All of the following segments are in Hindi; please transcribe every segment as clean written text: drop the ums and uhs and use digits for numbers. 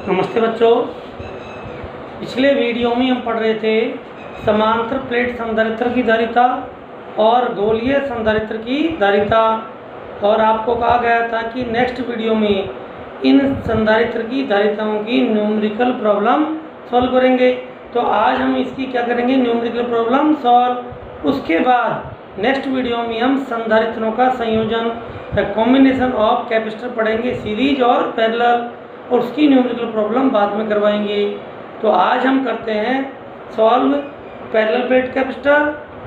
नमस्ते बच्चों। पिछले वीडियो में हम पढ़ रहे थे समांतर प्लेट संधारित्र की धारिता और गोलीय संधारित्र की धारिता, और आपको कहा गया था कि नेक्स्ट वीडियो में इन संधारित्र की धारिताओं की न्यूमेरिकल प्रॉब्लम सॉल्व करेंगे। तो आज हम इसकी क्या करेंगे, न्यूमेरिकल प्रॉब्लम सॉल्व। उसके बाद नेक्स्ट वीडियो में हम संधारित्रों का संयोजन, कॉम्बिनेशन ऑफ कैपेसिटर पढ़ेंगे, सीरीज और पैरेलल, और उसकी न्यूमेरिकल प्रॉब्लम बाद में करवाएंगे। तो आज हम करते हैं सॉल्व पैरेलल प्लेट कैपेसिटर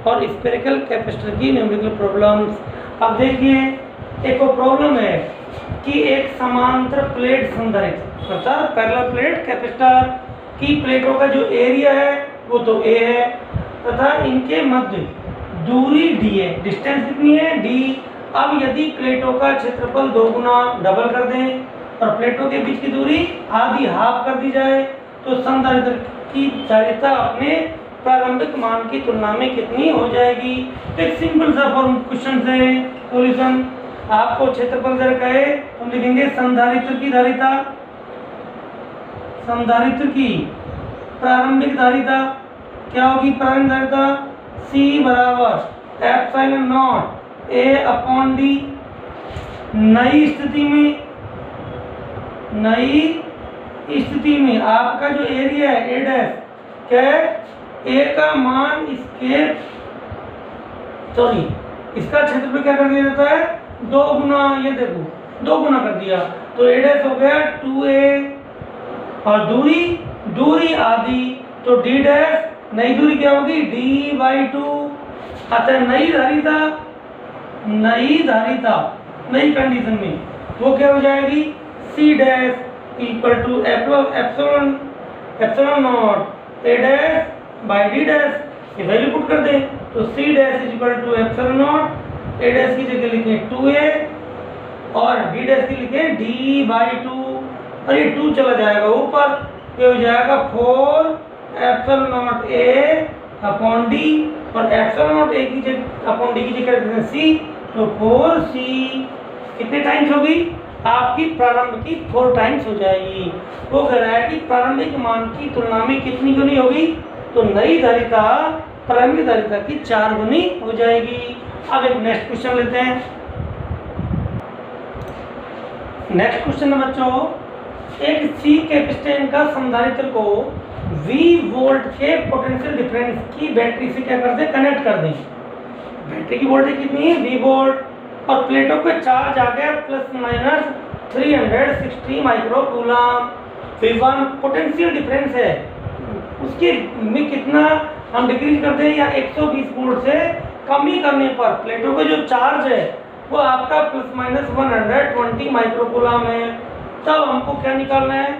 और स्फेरिकल कैपेसिटर की न्यूमेरिकल प्रॉब्लम्स। अब देखिए, एक और प्रॉब्लम है कि एक समांतर प्लेट संधारित्र अर्थात पैरेलल प्लेट कैपेसिटर की प्लेटों का जो एरिया है वो तो A है तथा इनके मध्य दूरी D है। डिस्टेंस कितनी है, D। अब यदि प्लेटों का क्षेत्रफल 2 गुना डबल कर दें और प्लेटों के बीच की दूरी आधी हाफ कर दी जाए तो संधारित्र की धारिता अपने प्रारंभिक मान की तुलना में कितनी हो जाएगी। तो एक सिंपल सा क्वेश्चन है, सॉल्यूशन। आपको क्षेत्रफल जरा कहे तो हम लिखेंगे संधारित्र की धारिता, संधारित्र की प्रारंभिक धारिता क्या होगी, प्रारंभिक धारिता C बराबर epsilon naught A upon D। नई स्थिति में आपका जो एरिया है A डैश क्या है, A का मान इसका क्षेत्रफल क्या कर दिया जाता है, 2 गुना, ये देखो 2 गुना कर दिया तो A डैश हो गया 2A और दूरी आधी तो D डैश, नई दूरी क्या होगी D/2। अतः नई कंडीशन में वो क्या हो जाएगी, C dash equal to epsilon naught A dash by D dash. ये वैल्यू पुट कर दें तो C dash is equal to epsilon naught, A dash की जगह लिखें 2A और D डैश की लिखें D/2, और ये 2 चला जाएगा ऊपर, ये हो जाएगा 4 epsilon naught A upon D, और एप्सिलॉन नॉट A की जगह अपॉन D की जगह लिखें C, तो 4C कितने टाइम्स होगी, आपकी प्रारंभ की 4 टाइम्स हो जाएगी। वो कह रहा है कि प्रारंभिक मान की तुलना में कितनी गुनी होगी, तो नई धारिता प्रारंभिक धारिता की 4 गुनी हो जाएगी। अब एक नेक्स्ट क्वेश्चन लेते हैं। नेक्स्ट क्वेश्चन है बच्चों, एक C कैपेसिटर का संधारित्र को V वोल्ट के पोटेंशियल डिफरेंस की बैटरी से क्या कर दें, कनेक्ट कर दें। बैटरी की वोल्टेज कितनी है, V वोल्ट, और प्लेटों पे चार्ज आ गया ±360 micro coulomb. V1 potential difference है, उसके में कितना हम डिक्रीज कर दें या 120 वोल्ट से कमी करने पर प्लेटों पे जो चार्ज है वो आपका ±120 माइक्रो कूलम है। तब हमको क्या निकालना है,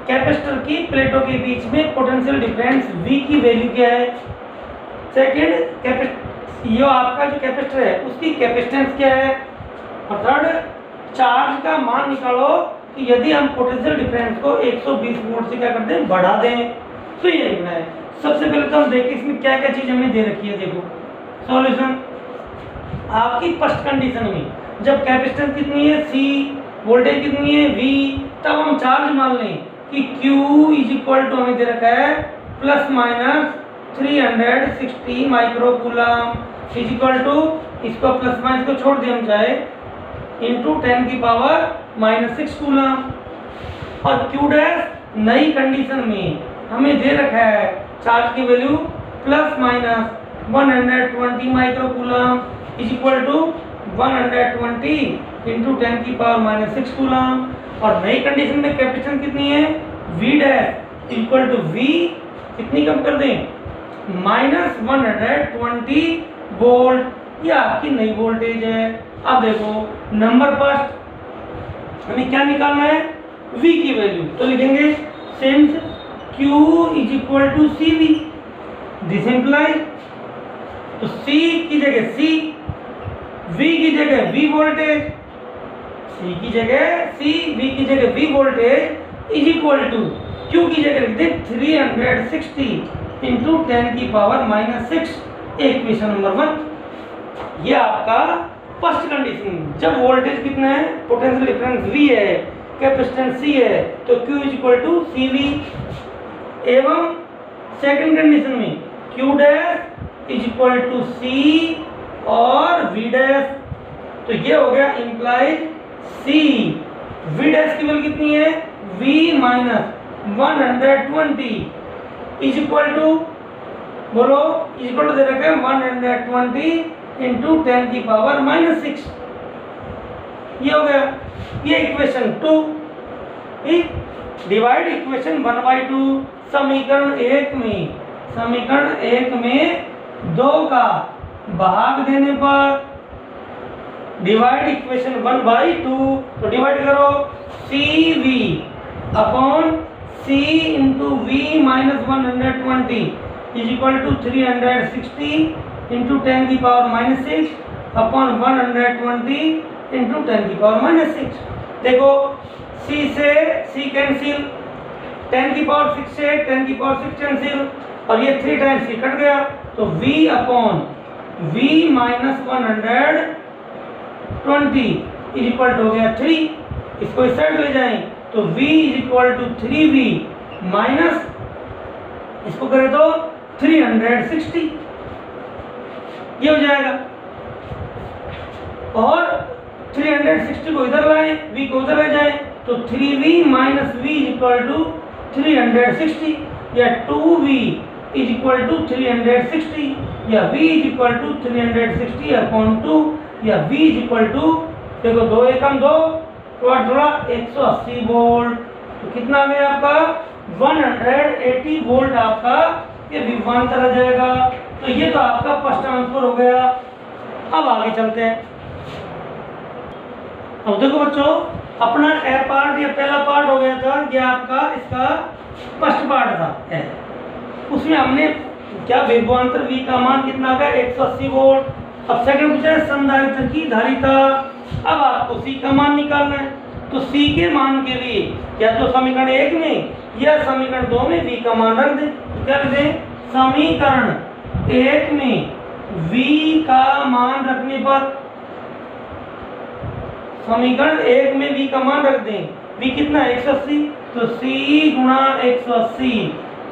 कैपेसिटर की प्लेटों के बीच में पोटेंशियल डिफरेंस V की वैल्यू क्या है। सेकेंड, ये आपका जो कैपेसिटर है उसकी कैपेसिटेंस क्या है, और थर्ड चार्ज का मान निकालो कि यदि हम पोटेंशियल डिफरेंस को 120 वोल्ट से क्या कर दें, बढ़ा दें। तो ये लिखना है। सबसे पहले तो हम देखें इसमें क्या क्या चीज हमें दे रखी है। देखो सॉल्यूशन, आपकी फर्स्ट कंडीशन में जब कैपेसिटेंस कितनी है C, वोल्टेज कितनी है V, तब हम चार्ज मान लें कि Q इज इक्वल टू हमें दे रखा है ±360 micro coulomb is equal to, इसको प्लस माइनस को छोड़ दें हम चाहे, इंटू 10⁻⁻6 कूलम। और Q डैश नई कंडीशन में हमें दे रखा है चार्ज की value ±120 micro coulomb is equal to 120 into 10⁻⁻6 coulomb. और नई कंडीशन में कैपेसिटेंस कितनी है, V dash equal to V कितनी कम कर दें, -120 वोल्ट। ये आपकी नई वोल्टेज है। अब देखो नंबर फर्स्ट हमें क्या निकालना है, V की वैल्यू, तो लिखेंगे since Q is equal to CV, this imply, तो C की जगह C, V की जगह V वोल्टेज, C की जगह C, V की जगह V voltage is equal to Q की जगह लिख दें 360 इंटू 10⁻⁻6, इक्वेशन नंबर 1। ये आपका फर्स्ट कंडीशन, जब वोल्टेज कितना है, पोटेंशियल डिफरेंस V है, कैपेसिटेंस C है तो Q is equal to CV। एवं सेकंड कंडीशन में Q dash is equal to C और V डैश। तो ये हो गया इंप्लाइड C। V डैश की वैल्यू कितनी है? V minus 120 is equal to, बोलो, इज इक्वल टू दे रखा है 120 इंटू 10 की पावर माइनस 6। ये हो गया, ये इक्वेशन 2। ठीक, डिवाइड इक्वेशन 1/2। समीकरण 1 में 2 का भाग देने पर डिवाइड इक्वेशन 1/2, तो डिवाइड करो CV upon C into V minus 120 is equal to 360 into 10 की पावर माइनस 6 अपॉन 120 इंटू 10 की पावर माइनस 6। देखो C से C कैंसिल, 10 की पावर 6 से 10 की पावर 6 कैंसिल, और ये 3 टाइम्स C कट गया, तो V अपॉन V minus 120 is equal to हो गया 3। इसको इस साइड ले जाएं तो V is equal to 3V minus, इसको करें तो 360, ये हो जाएगा। और 360 को इधर लाएं, V को उधर ले जाएं तो 3V minus V is equal to 360, या 2V इज इक्वल टू 360, या V is equal to 360 upon 2, या V इज इक्वल टू, देखो 2 एकम 2 तो 180 वोल्ट। तो कितना आ गया आपका? 180 वोल्ट आपका ये विभवांतर आ जाएगा। तो ये तो आपका फर्स्ट आंसर हो गया। अब आगे चलते हैं। अब देखो बच्चों, अपना ए पार्ट, ये पहला पार्ट हो गया था, ये आपका इसका फर्स्ट पार्ट था। उसमें हमने क्या विभवांतर V का मान कितना आ गया? 180 वोल्ट। अब सेकंड पूछा है संधारित्र की धारिता। अब आपको C का मान निकालना है, तो C के मान के लिए या तो समीकरण 1 में या समीकरण 2 में V का मान रख दें। तो क्या लिख दें? समीकरण 1 में V का मान रखने पर, समीकरण 1 में V का मान रख दें। V कितना है? 180, तो C गुणा 180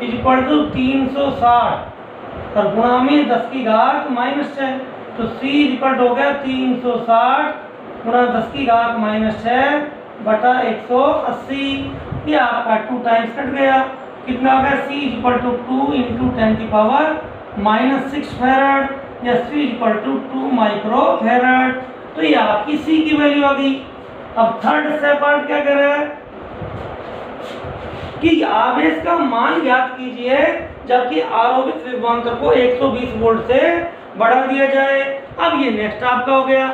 इज इक्वल टू 360 और गुणा में 10 की घात माइनस 6, तो C इज इक्वल टू हो गया 360 गुणा 10 की घात माइनस 6 बटा 180। ये आपका 2 टाइम्स कट गया, कितना हो गया? C is equal to 2 into 10 की पावर माइनस 6 फेराड, या C is equal to 2 micro farad. तो ये आपकी C की वैल्यू आ गई। अब थर्ड स्टेप पार्ट क्या कर रहा है कि आवेश का मान ज्ञात कीजिए जबकि आरोपित विभवांतर को 120 वोल्ट से बढ़ा दिया जाए। अब ये नेक्स्ट आपका हो गया।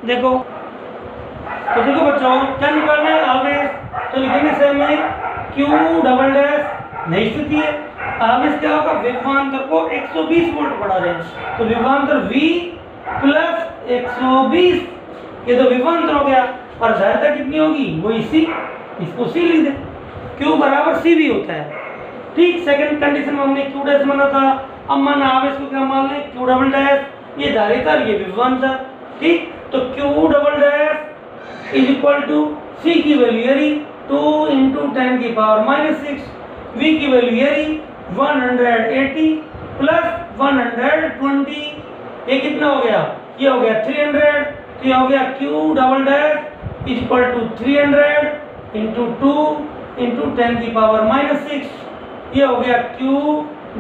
देखो, तो देखो बच्चों, क्या निकालना है? आवेश। तो लिखेंगे सेम में Q डबल डैश, नई स्थिति है। आवेश क्या होगा? विभवांतर को 120 वोल्ट बढ़ा रहे हैं, तो विभवांतर V प्लस 120, ये तो विभवांतर हो गया। और धारिता कितनी होगी? वही C, इसको C लिख दें। Q बराबर CV होता है। ठीक, सेकंड कंडीशन में हमने Q डैश माना था, अब माना आवेश को क्या मान लें? Q डबल डैश, ये धारिता, ये विभवांतर। ठीक, तो Q double dash is equal to C की वैल्यू यही 2 इंटू 10 की पावर माइनस 6, V की वैल्यू यही 180 प्लस 120, ये कितना हो गया? ये हो गया 300। तो ये हो गया Q double dash is equal to 300 into 2 into 10 की पावर माइनस 6, ये हो गया Q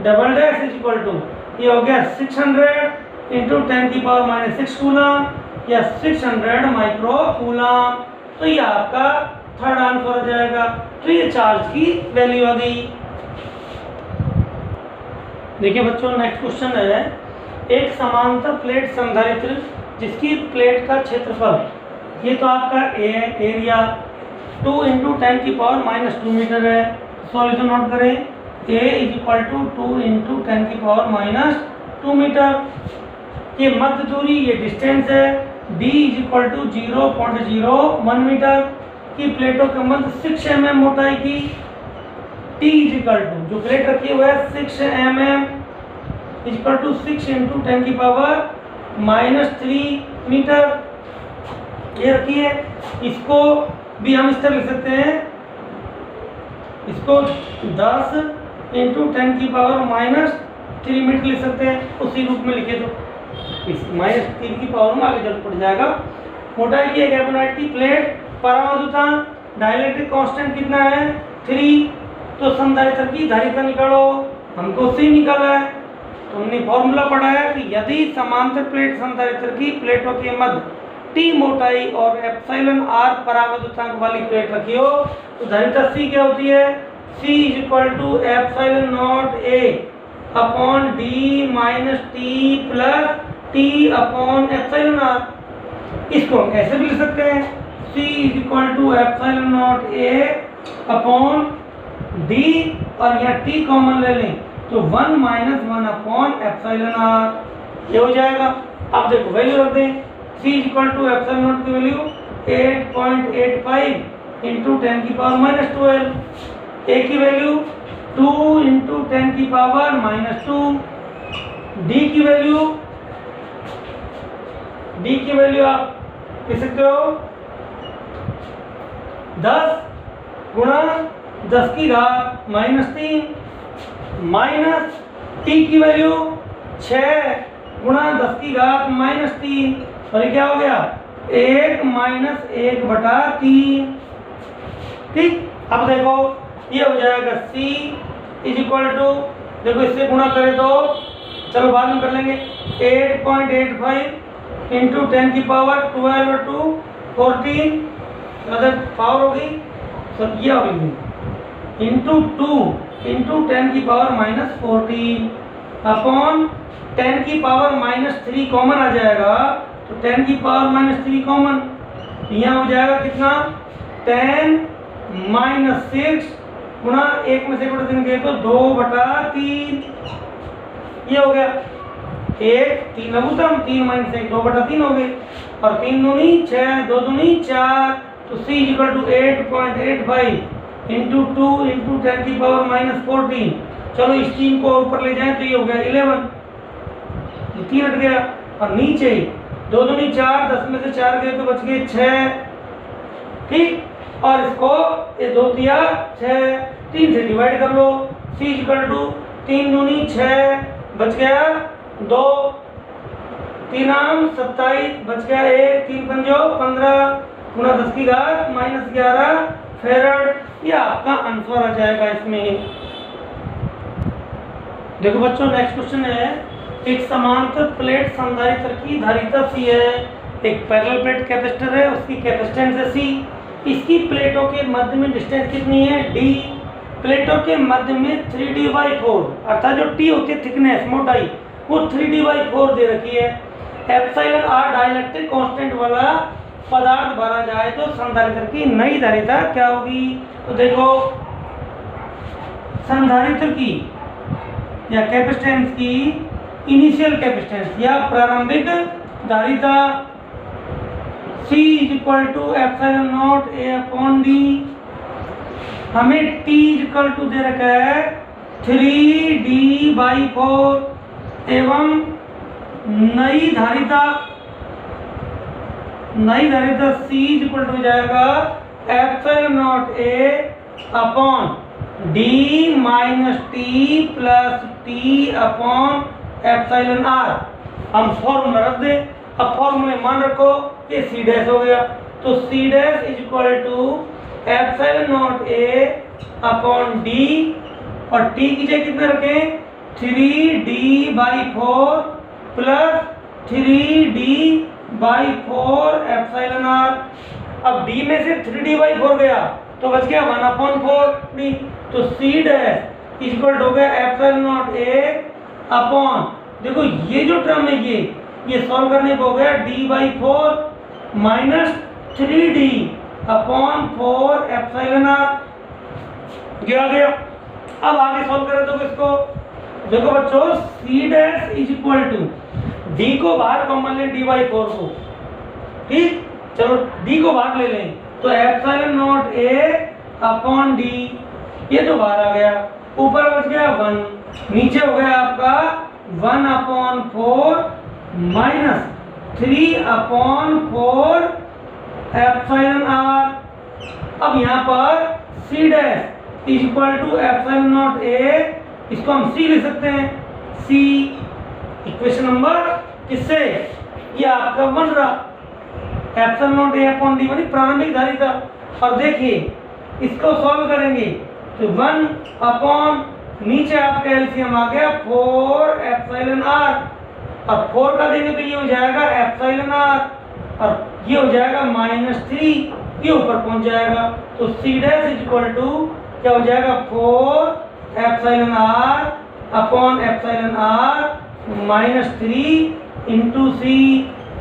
double dash is equal to, ये हो गया 600 इंटू 10 की पावर माइनस 6 कूलम, या 600 माइक्रो कूलम। तो ये आपका थर्ड आंसर हो जाएगा। तो ये चार्ज की वैल्यू आ गई। देखिए बच्चों, नेक्स्ट क्वेश्चन है, एक समांतर प्लेट संधारित्र जिसकी प्लेट का क्षेत्रफल, ये तो आपका एरिया 2 इंटू 10 की पावर माइनस 2 मीटर है। सॉल्यूशन नोट करें, A is equal to 2 into 10 की पावर माइनस 2 मीटर। ये मध्य दूरी, ये डिस्टेंस है। D is equal to 0.01 metre की प्लेटों के मध्य 6 mm मोटाई की। T इज इक्वल टू, जो प्लेट रखी हुई है 6 mm is equal to 6 into 10 की पावर माइनस 3 मीटर, ये रखिए। इसको भी हम इस तरह लिख सकते हैं, इसको 10 इंटू 10 की पावर माइनस 3 मीटर लिख सकते हैं। उसी रूप में लिखे तो इस माइनस 3 की पावर में आगे जब पड़ जाएगा। मोटाई की एक एबोनाइट की प्लेट, परावैद्युता, डाइलेक्ट्रिक कांस्टेंट कितना है 3, तो संधारित्र की धारिता निकालो, हमको C निकाला है। तो हमने फॉर्मूला पढ़ा है कि यदि समांतर प्लेट संधारित्र की प्लेटों के मध्य T मोटाई और एप्सिलॉन R परावैद्युतांक वाली प्लेट रखी हो तो धारिता C क्या होती है, C = epsilon naught A upon D minus T plus T upon epsilon R। इसको हम ऐसे भी लिख सकते हैं, C = epsilon naught A upon D और यहाँ T कॉमन ले लें तो 1 - 1 अपॉन एप्सिलॉन R ये हो जाएगा। अब देखो वैल्यू रख दें, C = एप्सिलॉन नॉट की वैल्यू 8.85 इंटू 10 की पावर माइनस 12, A की वैल्यू 2 इंटू 10 की पावर माइनस 2, D की वैल्यू आप लिख सकते हो 10 गुणा 10 की घात माइनस 3 माइनस T की वैल्यू 6 गुणा 10 की घात माइनस 3, और ये क्या हो गया 1 - 1/3। ठीक, अब देखो ये हो जाएगा C = देखो इससे गुणा करें तो चलो बाद में कर लेंगे 8.85 इंटू 10 की पावर 12 और 2 14, अगर पावर होगी सब ये होगी इंटू 2 इंटू 10 की पावर माइनस 14 अपॉन 10 की पावर माइनस 3 कॉमन आ जाएगा तो 10 की पावर माइनस 3 कॉमन, यहाँ हो जाएगा कितना 10 - 6 गुणा 1 में से 3 गए तो 2/3 ये हो गया 1 3 लघुत्तम 3 - 1 2/3 हो गए, और 3 दूनी 6 2 दूनी 4, तो C = 8.85 इंटू 2 इंटू 10 की पावर माइनस 14। चलो इस 3 को ऊपर ले जाएं तो ये हो गया 11, ये 3 हट गया, और नीचे 2 दूनी 4 10 में से 4 गए तो बच गए 6। ठीक, और इसको ये 2 दिया 6 3 से डिवाइड कर लो, C = 3 दूनी 6 बच गया 2, 3 आम 27 बच गया 1, 3 पंजो 15 गुणा 10 की घात माइनस 11 फेराड। ये आपका आंसर आ जाएगा इसमें। देखो बच्चों नेक्स्ट क्वेश्चन है, एक समांतर प्लेट संधारित्र की धारिता C है, एक पैरेलल प्लेट कैपेसिटर है, उसकी कैपेसिटेंस है C, इसकी प्लेटों के मध्य में डिस्टेंस कितनी है D, प्लेटों के मध्य में 3D/4 अर्थात जो T होती है थिकनेस मोटाई वो 3D/4 दे रखी है। एप्सिलॉन R डाइलेक्ट्रिक कांस्टेंट वाला पदार्थ भरा जाए तो संधारित्र की नई धारिता क्या होगी। तो देखो संधारित्र की या कैपेसिटेंस की इनिशियल कैपेसिटेंस या प्रारंभिक धारिता C = epsilon naught A upon D, हमें T = दे रखा है 3D/4 एवं नई धारिता C = हो जाएगा epsilon naught A upon D minus T plus T upon epsilon R। हम फॉर्मूला रख दें, अब फॉर्मूले मान रखो कि C' हो गया तो C' = epsilon naught A upon D, और T की जगह कितना रखें 3D/4 plus 3D/4 epsilon R। अब D में से 3D/4 गया तो बच गया 1/4D, तो C' = हो गया एप्सिलॉन नॉट A अपॉन, देखो ये जो टर्म है ये सॉल्व करने को हो गया D/4 minus 3D upon 4 epsilon R, ये आ गया। अब आगे सॉल्व करें तो इसको देखो बच्चों C' = D को बाहर कॉमन लें D/4 को, ठीक, चलो D को बाहर ले लें तो epsilon naught A upon D, ये तो बाहर आ गया, ऊपर बच गया 1, नीचे हो गया आपका 1/4 माइनस 3/4 एप्सिलॉन R, अब यहाँ पर C dash is equal to epsilon naught A, इसको हम सी लिख सकते हैं। सी इक्वेशन नंबर किससे, ये आपका बन रहा epsilon naught A upon D यानी प्रारंभिक धारिता। और देखिए इसको सॉल्व करेंगे तो 1 अपॉन नीचे आपका एलसीएम आ गया 4 एप्सिलॉन आर, और 4 का देंगे तो ये हो जाएगा एप्सिलॉन आर, और ये हो जाएगा -3, ये ऊपर पहुंच जाएगा। तो C dash is equal to क्या हो जाएगा 4 epsilon R upon epsilon R -3 into C,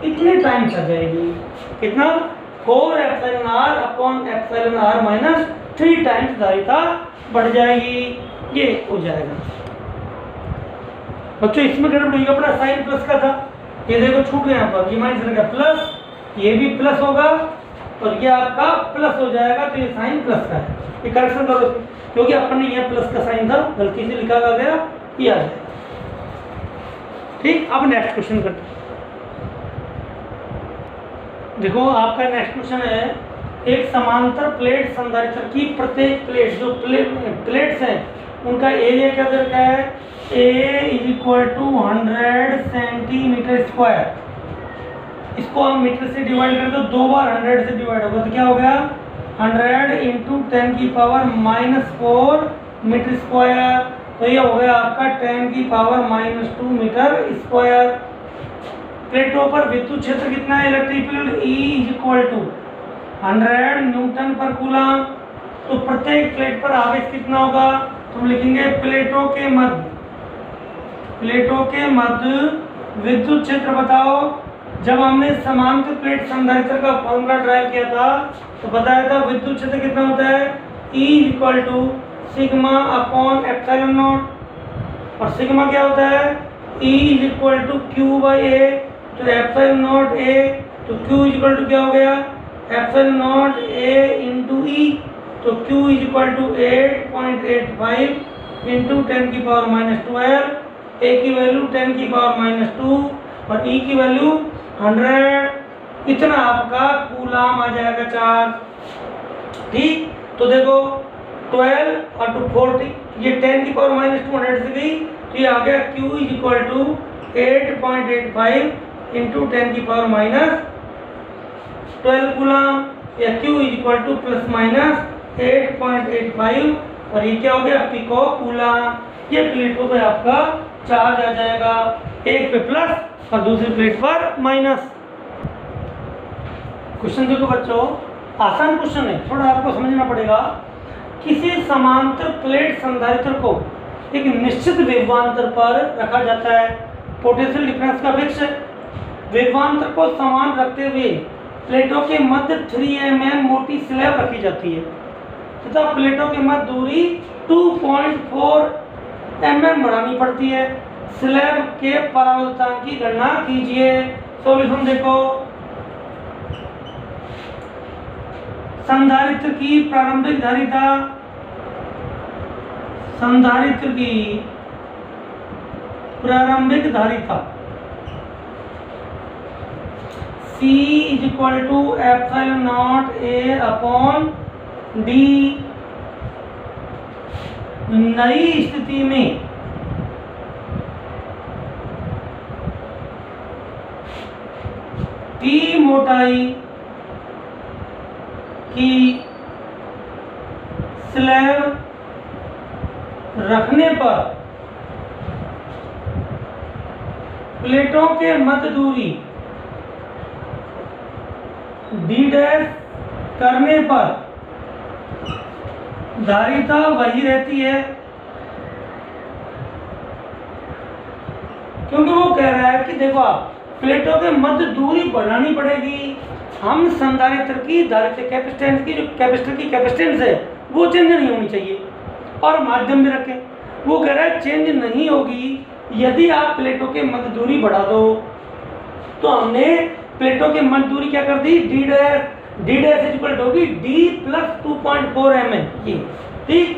इतने टाइम्स आ जाएगी। कितना 4 epsilon R upon epsilon R -3 times धारिता बढ़ जाएगी, ये हो जाएगा। बच्चों इसमें गड़बड़ हुई, अपना साइन प्लस का था, ये देखो छूट गया यहाँ पर, ये माइनस रहेगा प्लस, ये भी प्लस होगा और ये आपका प्लस हो जाएगा, तो ये साइन प्लस का है, ये करेक्शन करो क्योंकि अपन ने ये प्लस का साइन था गलती से लिखा गया, ये आ जाएगा। ठीक, अब नेक्स्ट क्वेश्चन करते हैं। देखो आपका नेक्स्ट क्वेश्चन है, एक समांतर प्लेट संधारित्र की प्रत्येक प्लेट जो प्लेट्स हैं उनका एरिया क्या दरका है, A is equal to 100 centimetre square. इसको हम मीटर से डिवाइड करें तो 2 बार 100 से डिवाइड होगा तो क्या हो गया 100 इंटू 10 की पावर -4 मीटर स्क्वायर, तो ये हो गया आपका 10 की पावर -2 मीटर स्क्वायर। प्लेटों पर विद्युत क्षेत्र कितना है, electric field E is equal to 100 newton per coulomb. तो प्रत्येक प्लेट पर आवेश कितना होगा, तो हम लिखेंगे प्लेटों के मध्य विद्युत क्षेत्र बताओ। जब हमने समांतर प्लेट संधारित्र का फॉर्मूला ड्राइव किया था तो बताया था विद्युत क्षेत्र कितना होता है, E equal to sigma upon epsilon naught, और सिग्मा क्या होता है E is equal to Q by A, तो एप्सिलॉन नॉट ए, तो Q इज इक्वल टू क्या हो गया epsilon naught A into E, तो Q is equal to 8.85 into 10 की पावर -12, ए की वैल्यू 10 की पावर -2 और ई की वैल्यू 100, इतना आपका कूलम आ जाएगा चार्ज। ठीक, तो देखो 12 और 2 40, ये 10 की पावर -200 से गई, तो ये आ गया Q is equal to 8.85 into 10 की पावर -12 कूलम, या Q is equal to plus minus 8.85, और ये क्या हो गया पिको कूलम। ये प्लेटों पे आपका चार्ज आ जाएगा, एक पे प्लस और दूसरी प्लेट पर माइनस। क्वेश्चन देखो बच्चों, आसान क्वेश्चन है, थोड़ा आपको समझना पड़ेगा। किसी समांतर प्लेट संधारित्र को एक निश्चित विभवांतर पर रखा जाता है, पोटेंशियल डिफरेंस का फिक्स है। विभवांतर को समान रखते हुए प्लेटों के मध्य 3 mm मोटी स्लैब रखी जाती है तथा प्लेटों के मध्य दूरी 2.4 mm बढ़ानी पड़ती है। स्लैब के परावर्तन की गणना कीजिए। सॉल्यूशन देखो, संधारित्र की प्रारंभिक धारिता, संधारित्र की प्रारंभिक धारिता C is equal to epsilon naught A upon D. नई स्थिति में T मोटाई की स्लैब रखने पर प्लेटों के मध्य दूरी D डैश करने पर धारिता वही रहती है, क्योंकि वो कह रहा है कि देखो आप प्लेटों के मध्य दूरी बढ़ानी पड़ेगी। हम संधारित्र की धारिता कैपेसिटेंस की जो कैपेसिटर की कैपेसिटेंस है वो चेंज नहीं होनी चाहिए, और माध्यम भी रखें। वो कह रहा है चेंज नहीं होगी यदि आप प्लेटों के मध्य दूरी बढ़ा दो। तो हमने प्लेटों के मध्य दूरी क्या कर दी, डी डैश इक्वल होगी डी प्लस 2.4 mm ये। ठीक,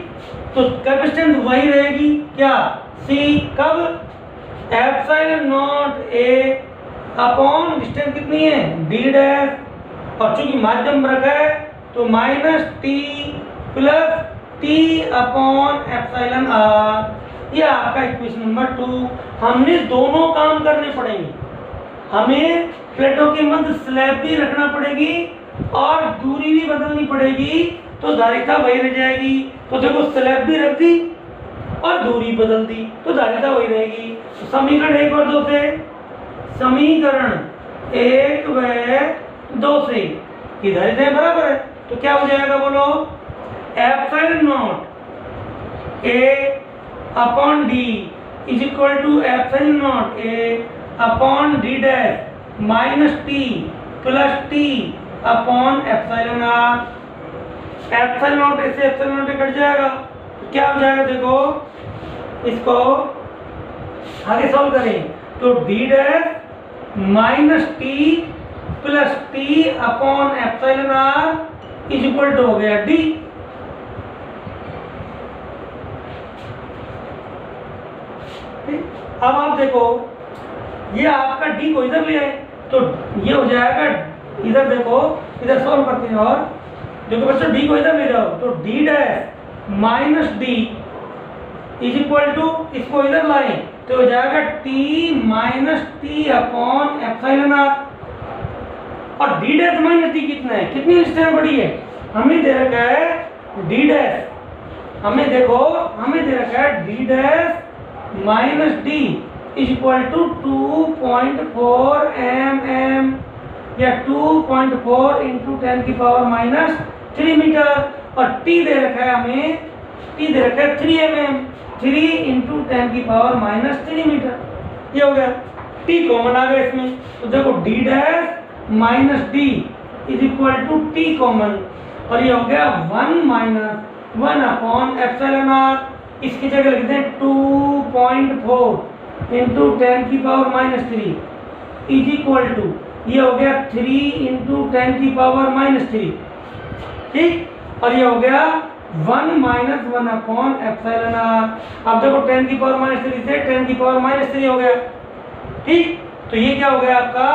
तो कैपेसिटेंस वही रहेगी क्या, सी। कब, epsilon naught A upon distance कितनी है डी डैश, और चूंकि माध्यम रखा है तो minus T plus T upon epsilon R, ये आपका इक्वेशन नंबर 2। हमने दोनों काम करने पड़ेंगे, हमें प्लेटों के मध्य स्लैब भी रखना पड़ेगी और दूरी भी बदलनी पड़ेगी, तो धारिता वही रह जाएगी। तो देखो स्लैब भी रख दी और दूरी बदल दी तो धारिता वही रहेगी। तो समीकरण 1 और 2 से, समीकरण 1 व 2 से ये धारिताएं बराबर है, तो क्या हो जाएगा बोलो, epsilon naught A upon D is equal to epsilon naught A upon D dash minus T plus T upon epsilon R. Epsilon naught से एप्सिलॉन नॉट कट जाएगा, तो क्या हो जाएगा, देखो इसको आगे सॉल्व करें तो D dash minus T plus T upon epsilon R is equal to हो गया डी। अब आप देखो ये आपका डी को इधर ले आए तो ये हो जाएगा, इधर देखो, इधर सॉल्व करते हैं और देखो बच्चों डी को इधर ले जाओ तो D dash minus D is equal to, इसको इधर लाएं तो हो जाएगा T minus T upon epsilon R. और डी डैश माइनस टी कितना है, कितनी डिस्टेंस बड़ी है, हमें दे रखा है डी डैश, हमें देखो हमें दे रखा है D dash minus D is equal to 2.4 mm या 2.4 इंटू 10 की पावर माइनस 3 मीटर। और टी दे रखा है हमें, टी दे रखा है 3 mm, 3 इंटू 10 की पावर माइनस 3 मीटर। ये हो गया, टी कॉमन आ गया इसमें, तो देखो D dash minus D is equal to T common, और ये हो गया 1 माइनस 1 अपॉन एप्सिलॉन आर। इसकी जगह लिखते हैं 2.4 इंटू 10 की power minus 3 is equal to, ये हो गया 3 इंटू 10 की पावर माइनस 3, ठीक। और ये हो गया 1 माइनस 1 अपॉन एप्सिलॉन आर। अब देखो 10 की पावर माइनस 3 से 10 की पावर माइनस 3 हो गया, ठीक। तो ये क्या हो गया आपका,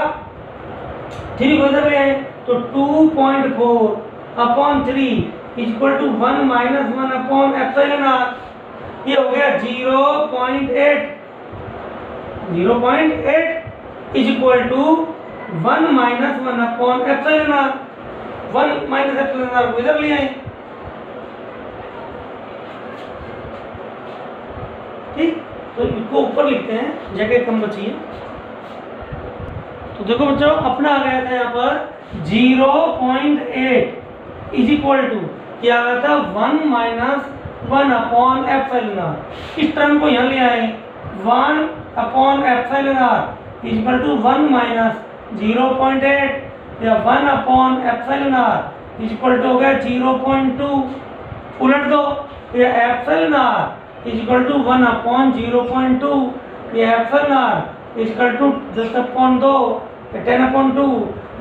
3 को इधर ले आए तो 2.4 upon 3 equal to 1 minus 1 upon epsilon R. ये हो गया 0.8 is equal to 1 minus 1 upon epsilon R. 1 minus epsilon R को इधर ले आए, ठीक। तो इसको ऊपर लिखते हैं, जगह कम बची है। तो देखो बच्चों अपना आ गया था यहाँ पर 0.8 इज इक्वल टू क्या आ गया था 1 माइनस 1 अपॉन एप्सिलॉन आर। इस टर्म को यहाँ ले आए 1 upon epsilon R is equal to 1 minus 0.8 या 1 upon epsilon R is equal to हो गया 0.2। उलट दो, ये epsilon R is equal to 1 upon 0.2, ये epsilon R is equal to 10/2, 10/2,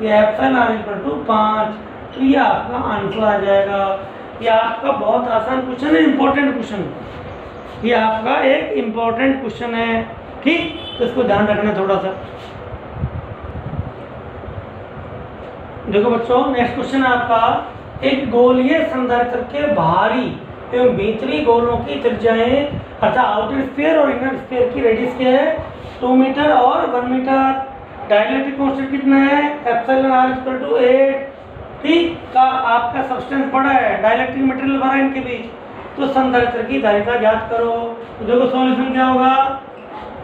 ये epsilon R is equal to 5। तो ये आपका आंसर आ जाएगा। ये आपका बहुत आसान क्वेश्चन है, इंपॉर्टेंट क्वेश्चन, ये आपका एक इंपॉर्टेंट क्वेश्चन है, ठीक। तो इसको ध्यान रखना थोड़ा सा। देखो बच्चों नेक्स्ट क्वेश्चन है आपका, एक गोलीय संधारित्र के बाहरी एवं भीतरी गोलों की त्रिज्याएं अर्थात आउटर स्फीयर और इनर स्फीयर की रेडियस क्या है, 2 मीटर और 1 मीटर। डाइलेक्ट्रिक कांस्टेंट कितना है, एप्सिलॉन आर इक्वल टू 8, ठीक। का आपका सब्सटेंस बड़ा है, डाइलेक्ट्रिक मटेरियल भरा है इनके बीच, तो संधारित्र की धारिता ज्ञात करो। तो देखो सॉल्यूशन क्या होगा,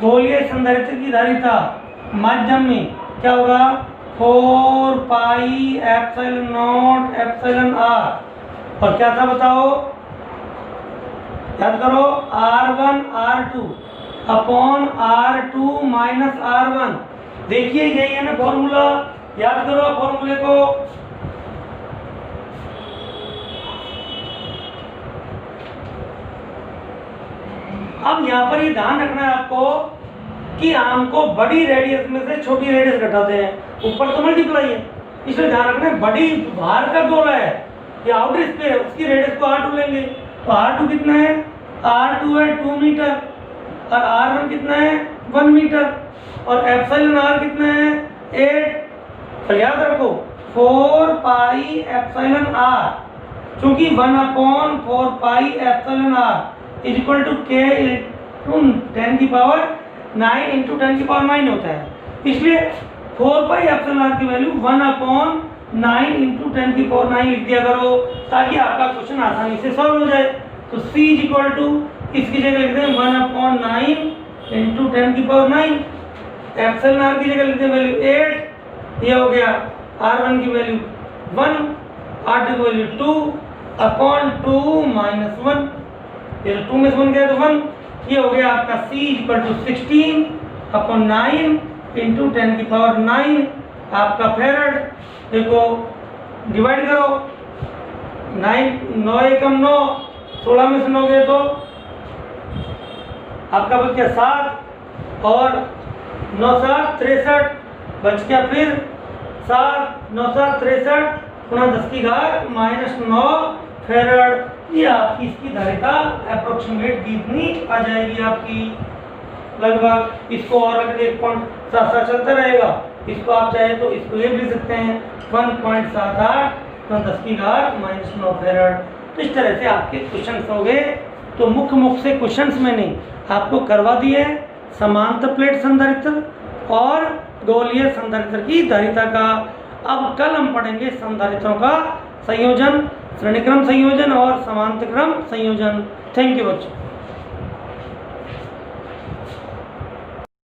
गोलीय संधारित्र की धारिता माध्यम में क्या होगा 4 pi epsilon naught epsilon R. और क्या था बताओ, याद करो R1 R2 upon R2 minus R1। देखिए यही है ना फॉर्मूला, याद करो फॉर्मूले को। अब यहाँ पर ये ध्यान रखना है आपको कि हमको बड़ी रेडियस में से छोटी रेडियस घटाते हैं, ऊपर तो मल्टीप्लाई है, इसलिए ध्यान रखना है बड़ी बाहर का गोला है ये आउटर स्फीयर, उसकी रेडियस को R2 लेंगे। तो R2 कितना है, R2 है 2 मीटर और R1 कितना है 1 मीटर और एप्सिलॉन आर कितना है 8। तो याद रखो 4 पाई एप्सिलॉन आर, चूंकि 1/4 pi epsilon R is equal to K into 10 की पावर 9 इंटू 10 की पावर 9 होता है, इसलिए 4 पाई एप्सिलॉन आर की वैल्यू 1/9 इंटू 10 की पावर 9 लिख दिया करो, ताकि आपका क्वेश्चन आसानी से सॉल्व हो जाए। तो c इज इक्वल टू इसकी जगह लिख दें 1/9 इंटू 10 की पावर 9, एप्सिलॉन आर की जगह लिख दें वैल्यू 8, ये हो गया r1 की वैल्यू 1, r2 की वैल्यू 2/2 माइनस 1, ये 2 में से 1 गया तो 1, ये हो गया आपका c इक्वल टू 16/9 इंटू 10 की पावर 9 आपका फेरड। देखो डिवाइड करो, 9 एकम 9, 16 में से 9 गए तो आपका बच गया 7 और 9 7 63 बच गया, फिर 7 9 7 63 गुणा 10 की घात -9 फेरड। ये आपकी इसकी धारिता अप्रोक्सीमेट कितनी आ जाएगी आपकी, लगभग। इसको और अगर एक पॉइंट साथ साथ चलता रहेगा, इसको आप चाहे तो इसको ये भी लिख सकते हैं 1.78 तो 10 की घात -9 फेरड। तो इस तरह से आपके क्वेश्चंस हो गए। तो मुख्य से क्वेश्चंस मैंने आपको करवा दिए हैं समांतर प्लेट संधारित्र और गोलीय संधारित्र की धारिता का। अब कल हम पढ़ेंगे संधारित्रों का संयोजन, श्रेणीक्रम संयोजन और समांतर क्रम संयोजन। थैंक यू बच्चों।